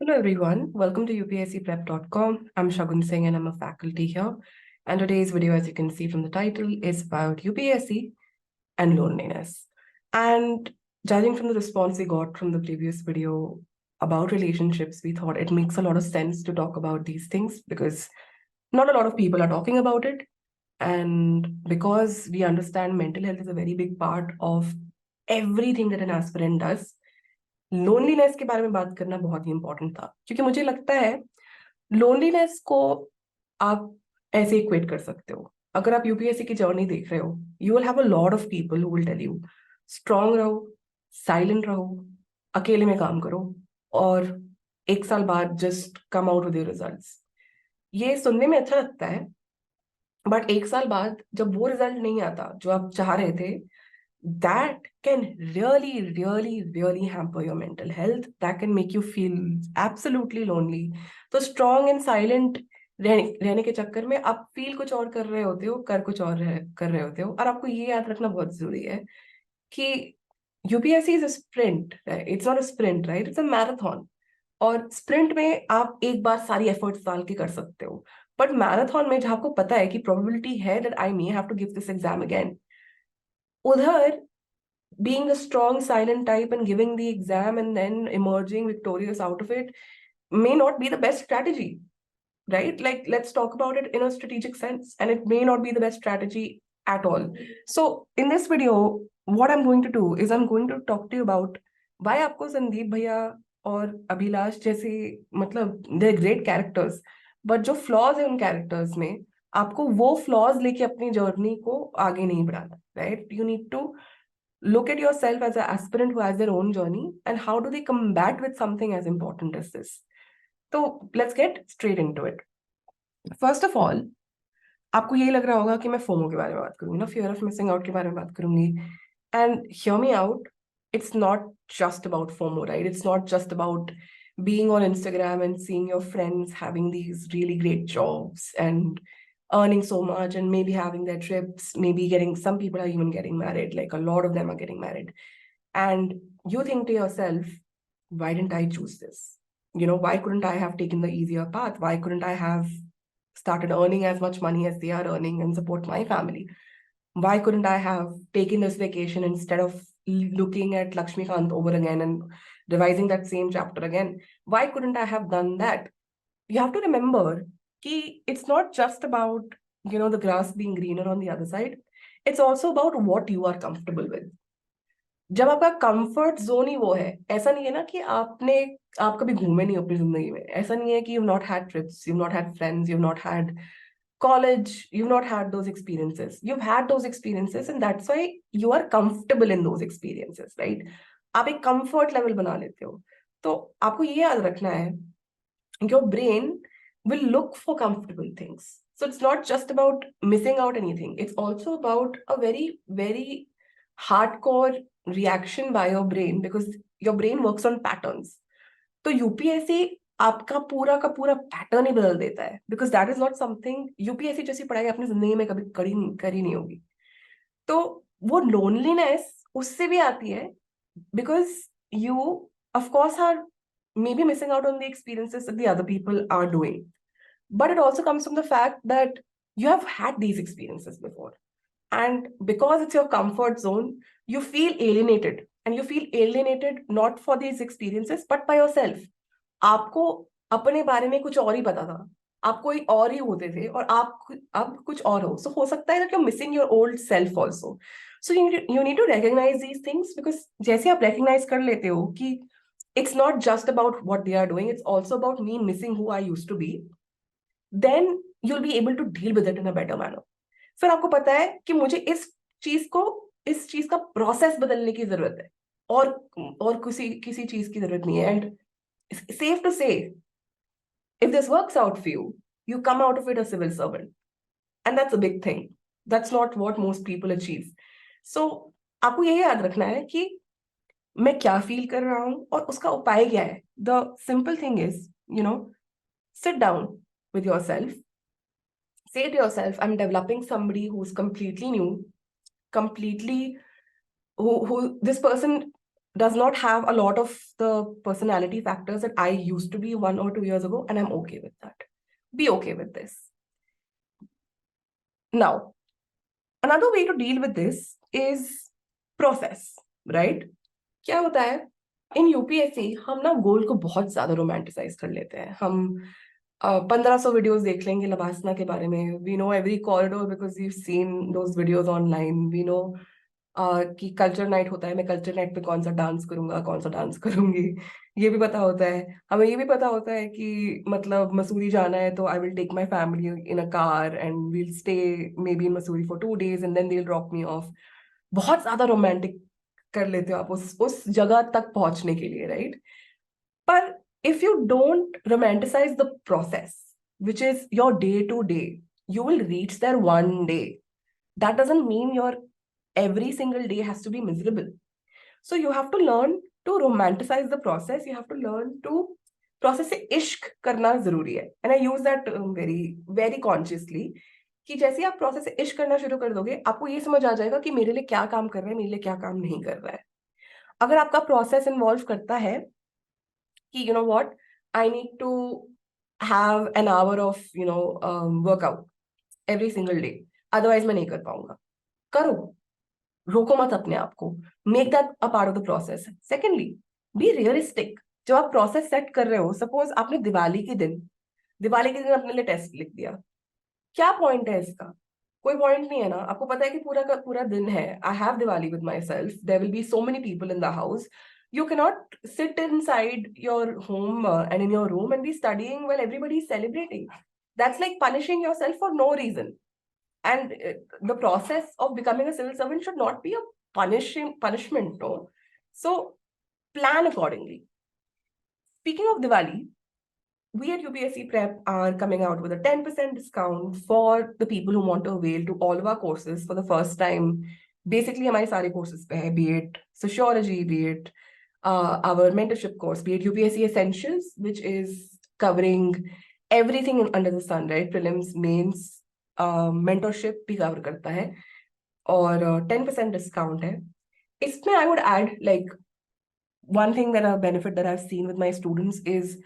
Hello everyone, welcome to UPSCprep.com. I'm Shagun Singh and I'm a faculty here. And today's video, as you can see from the title, is about UPSC and loneliness. And judging from the response we got from the previous video about relationships, we thought it makes a lot of sense to talk about these things because not a lot of people are talking about it. And because we understand mental health is a very big part of everything that an aspirant does, loneliness के बारे में बात करना बहुत ही important था क्योंकि मुझे लगता है लोनलीनेस को आप ऐसे इक्वेट कर सकते हो। अगर आप यूपीएससी की जर्नी देख रहे हो, you will have a lot of people who will tell you strong रहो, साइलेंट रहो, अकेले में काम करो और 1 साल बाद just come out with your results. ये सुनने में अच्छा लगता है, बट 1 साल बाद जब वो रिजल्ट नहीं आता जो आप चाह रहे थे, that can really hamper your mental health. That can make you feel absolutely lonely. तो strong and silent रहने के चक्कर में आप फील कुछ और कर रहे होते हो, कर कुछ और कर रहे होते हो। और आपको ये याद रखना बहुत जरूरी है कि UPSC is a sprint, it's not a sprint, right? It's a marathon. और स्प्रिंट में आप एक बार सारी एफर्ट्स डाल के कर सकते हो, बट मैराथन में जहाँ आपको पता है कि प्रोबेबिलिटी है that I may have to give this exam again, उधर being a strong silent type and giving the exam and then emerging victorious out of it may not be the best strategy, right? Like, let's talk about it in a strategic sense, and it may not be the best strategy at all. So in this video, what I'm going to do is I'm going to talk to you about why आपको संदीप भैया और अभिलाष जैसे, मतलब they're great characters, but जो flaws है उन characters में, आपको वो flaws लेके अपनी जर्नी को आगे नहीं बढ़ाना, right? You need to look at yourself as an aspirant who has their own journey and how do they combat with something as important as this. So let's get straight into it. First of all, आपको यही लग रहा होगा कि मैं FOMO के बारे में बात करूंगी ना, फियर ऑफ मिसिंग आउट के बारे में बात करूंगी। And hear me out, it's not just about FOMO, right? It's not just about being on Instagram and seeing your friends having these really great jobs and earning so much and maybe having their trips, maybe getting, some people are even getting married, like a lot of them are getting married. And you think to yourself, why didn't I choose this? You know, why couldn't I have taken the easier path? Why couldn't I have started earning as much money as they are earning and support my family? Why couldn't I have taken this vacation instead of looking at Lakshmikant over again and revising that same chapter again? Why couldn't I have done that? You have to remember that it's not just about, the grass being greener on the other side. It's also about what you are comfortable with. जब आपका comfort zone ही वो है, ऐसा नहीं है ना कि आप कभी घूमे नहीं अपनी जिंदगी में, ऐसा नहीं है कि you've not had trips, you've not had friends, you've not had college, you've not had those experiences. You've had those experiences and that's why you are comfortable in those experiences, right? आप एक comfort level बना लेते हो। तो आपको ये याद रखना है, your brain will look for comfortable things. So it's not just about missing out anything. It's also about a very hardcore reaction by your brain because your brain works on patterns. तो UPSC आपका पूरा का पूरा pattern ही बदल देता है, because that is not something, UPSC जैसी पढ़ाई अपनी जिंदगी में कभी करी नहीं होगी। तो वो लोनलीनेस उससे भी आती है because you of course are maybe missing out on the experiences that the other people are doing, but it also comes from the fact that you have had these experiences before, and because it's your comfort zone, you feel alienated, and you feel alienated not for these experiences but by yourself. आपको अपने बारे में कुछ और ही पता था, आप कोई और ही होते थे और आप अब कुछ और हो। सो हो सकता है that you're missing your old self also. So you need to recognize these things, because जैसे आप recognize कर लेते हो कि it's not just about what they are doing, it's also about me missing who I used to be, then you'll be able to deal with it in a better manner. फिर आपको पता है कि मुझे इस चीज का प्रोसेस बदलने की जरूरत है और किसी चीज की जरूरत नहीं है। And safe to say, if this works out for you, you come out of it a civil servant, and that's a big thing. That's not what most people achieve. So आपको यही याद रखना है कि मैं क्या फील कर रहा हूं और उसका उपाय क्या है। The simple thing is, sit down with yourself, say to yourself, I'm developing somebody who's completely new, completely who this person does not have a lot of the personality factors that I used to be 1 or 2 years ago, and I'm okay with that. Be okay with this. Now, another way to deal with this is process, right? क्या होता है इन UPSC हम ना गोल को बहुत ज्यादा romanticise कर लेते हैं. हम 1500 वीडियोस देख लेंगे लबासना के बारे में. We know every corridor because we seen those videos online. We know कि कल्चर नाइट होता है, मैं कल्चर नाइट पे कौन सा डांस करूंगा, कौन सा डांस करूंगी, ये भी पता होता है. हमें ये भी पता होता है कि मतलब मसूरी जाना है तो I will take my family in a car and we'll stay maybe in Mussoorie for 2 days and then they will drop me off. बहुत ज्यादा रोमांटिक कर लेते हो आप उस जगह तक पहुंचने के लिए, राइट? पर if you don't romanticise the process which is your day to day, you will reach there one day. That doesn't mean your every single day has to be miserable. So you have to learn to romanticize the process. You have to learn to process से इश्क करना जरूरी है. And I use that very very consciously कि जैसे आप process से इश्क करना शुरू कर दोगे, आपको ये समझ आ जाएगा कि मेरे लिए क्या काम कर रहा है, मेरे लिए क्या काम नहीं कर रहा है. अगर आपका प्रोसेस इन्वॉल्व करता है कि you know what, I need to have an hour of workout every single day, otherwise मैं नहीं कर पाऊंगा. करो, रोको मत अपने आप को. Make that a part of the process. Secondly, be realistic. जब आप प्रोसेस सेट कर रहे हो, सपोज आपने दिवाली के दिन अपने लिए टेस्ट लिख दिया, क्या पॉइंट है इसका? कोई पॉइंट नहीं है ना. आपको पता है कि पूरा का पूरा दिन है. I have Diwali with myself. There will be so many people in the house. You cannot sit inside your home and in your room and be studying while everybody is celebrating. That's like punishing yourself for no reason. And the process of becoming a civil servant should not be a punishment, no. So plan accordingly. Speaking of Diwali, we at UPSCprep are coming out with a 10% discount for the people who want to avail to all of our courses for the first time. Basically, हमारे सारे courses पे है, be it sociology, be it our mentorship course, be it UPSC Essentials, which is covering everything under the sun, right? Prelims, mains, mentorship भी cover करता है, और 10% discount है. इसमें I would add, like, one thing that a benefit that I've seen with my students is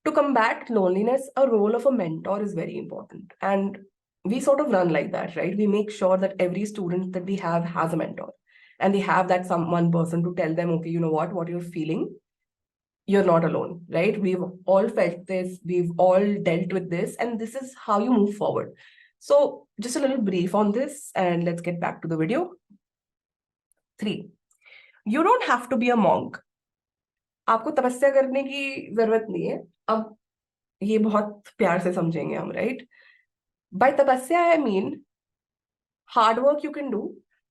to combat loneliness, a role of a mentor is very important. And we sort of run like that, right? We make sure that every student that we have has a mentor, and they have that one person to tell them, okay, you know what you're feeling, you're not alone, right? We've all felt this, we've all dealt with this, and this is how you move forward. So just a little brief on this, and let's get back to the video. 3, you don't have to be a monk. आपको तपस्या करने की जरूरत नहीं है. अब ये बहुत प्यार से समझेंगे हम, right? By tapasya, I mean hard work you can do,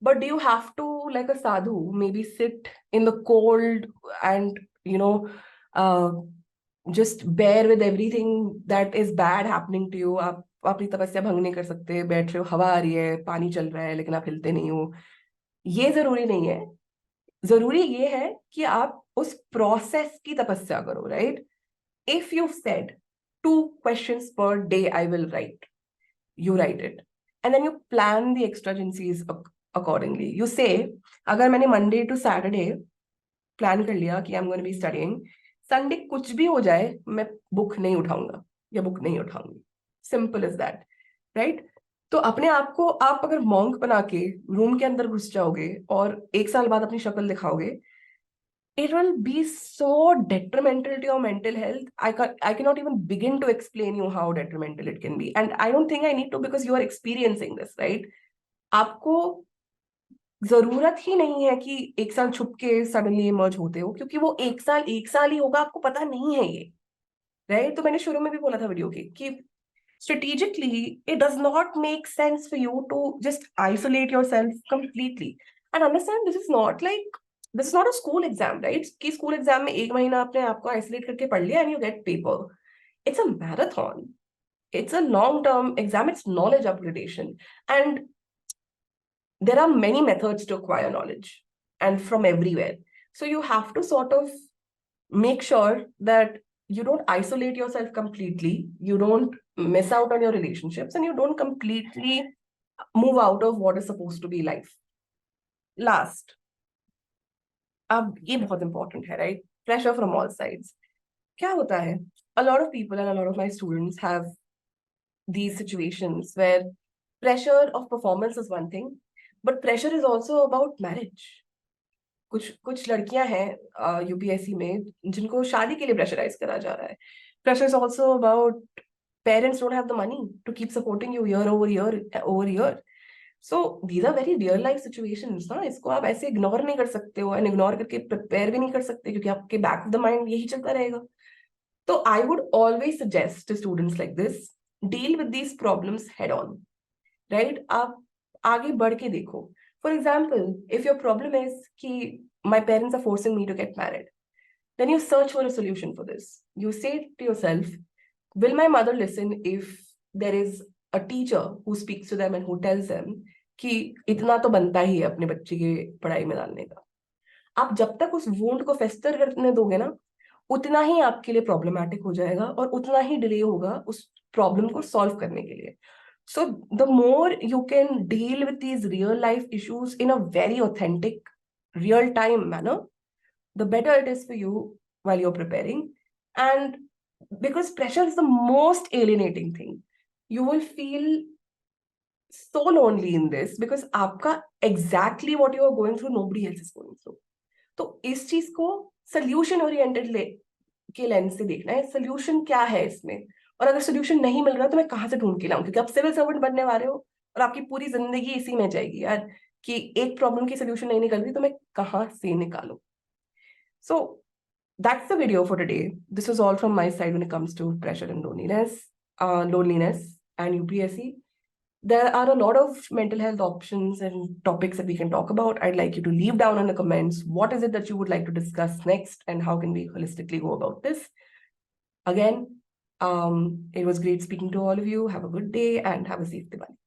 but do you have to, like a sadhu, maybe sit in the cold and uh, just bear with everything that is bad happening to you? आप अपनी तपस्या भंग नहीं कर सकते. बैठ रहे हो, हवा आ रही है, पानी चल रहा है, लेकिन आप हिलते नहीं हो. ये जरूरी नहीं है. जरूरी ये है कि आप उस प्रोसेस की तपस्या करो, right? If you've said 2 questions per day I will write, you write it, and then you plan the exigencies accordingly. You say, अगर मैंने Monday to Saturday plan कर लिया कि I'm going to be studying, Sunday कुछ भी हो जाए मैं बुक नहीं उठाऊंगा या बुक नहीं उठाऊंगी. Simple as that, right? तो अपने आप को आप अगर मॉन्क बना के रूम के अंदर घुस जाओगे और 1 साल बाद अपनी शक्ल दिखाओगे, it will be so detrimental to your mental health. I cannot even begin to explain you how detrimental it can be. And I don't think I need to, because you are experiencing this, right? आपको जरूरत ही नहीं है कि 1 साल छुप के suddenly emerge होते हो, क्योंकि वो 1 साल ही होगा, आपको पता नहीं है ये, राइट? तो मैंने शुरू में भी बोला था वीडियो के कि strategically it does not make sense for you to just isolate yourself completely. And understand, this is not a school exam, right? कि school exam में 1 महीना अपने आप को isolate करके पढ़ लिया and you get paper. It's a marathon. It's a long-term exam. It's knowledge upgradation. And there are many methods to acquire knowledge, and from everywhere. So you have to sort of make sure that you don't isolate yourself completely, you don't miss out on your relationships, and you don't completely move out of what is supposed to be life. Last, अब ये बहुत important है, right? Pressure from all sides. क्या होता है, a lot of people and a lot of my students have these situations where pressure of performance is one thing, but pressure is also about marriage. कुछ कुछ लड़कियां हैं UPSC में जिनको शादी के लिए प्रेशराइज करा जा रहा है. Pressure is also about parents don't have the money to keep supporting you year over year. So these are very real life situations ना. इसको आप ऐसे इग्नोर नहीं कर सकते हो, एंड इग्नोर करके प्रिपेयर भी नहीं कर सकते, क्योंकि आपके बैक ऑफ द माइंड यही चलता रहेगा. तो I would always suggest to students like this, deal with these problems head on, right? आप आगे बढ़ के देखो. For example, if your problem is कि my parents are forcing me to get married, then you search for a solution for this. You say to yourself, will my mother listen if there is a teacher who speaks to them and who tells them कि इतना तो बनता ही है अपने बच्चे की पढ़ाई में डालने का. आप जब तक उस वुंड को फेस्टर करने दोगे ना, उतना ही आपके लिए प्रॉब्लमैटिक हो जाएगा और उतना ही डिले होगा उस प्रॉब्लम को सॉल्व करने के लिए. So the more you can deal with these real life issues in a very authentic, real time manner, the better it is for you while you're preparing. And because pressure is the most alienating thing, you will feel so lonely in this because आपका exactly what you are going through, nobody else is going through. तो इस चीज को solution oriented के lens से देखना है. Solution क्या है इसमें, और अगर सोल्यूशन नहीं मिल रहा तो मैं कहाँ से ढूंढ के लाऊं, क्योंकि आप सिविल सर्वेंट बनने वाले हो और आपकी पूरी जिंदगी इसी में जाएगी यार, कि एक प्रॉब्लम की सोल्यूशन नहीं निकल रही तो मैं कहाँ से निकालूं. सो that's the video for today. This was all from my side when it comes to pressure and loneliness and UPSC. There are a lot of mental health options and topics that we can talk about. I'd like you to leave down in the comments what is it that you would like to discuss next and how can we holistically go about this. Again, it was great speaking to all of you. Have a good day and have a safe Diwali.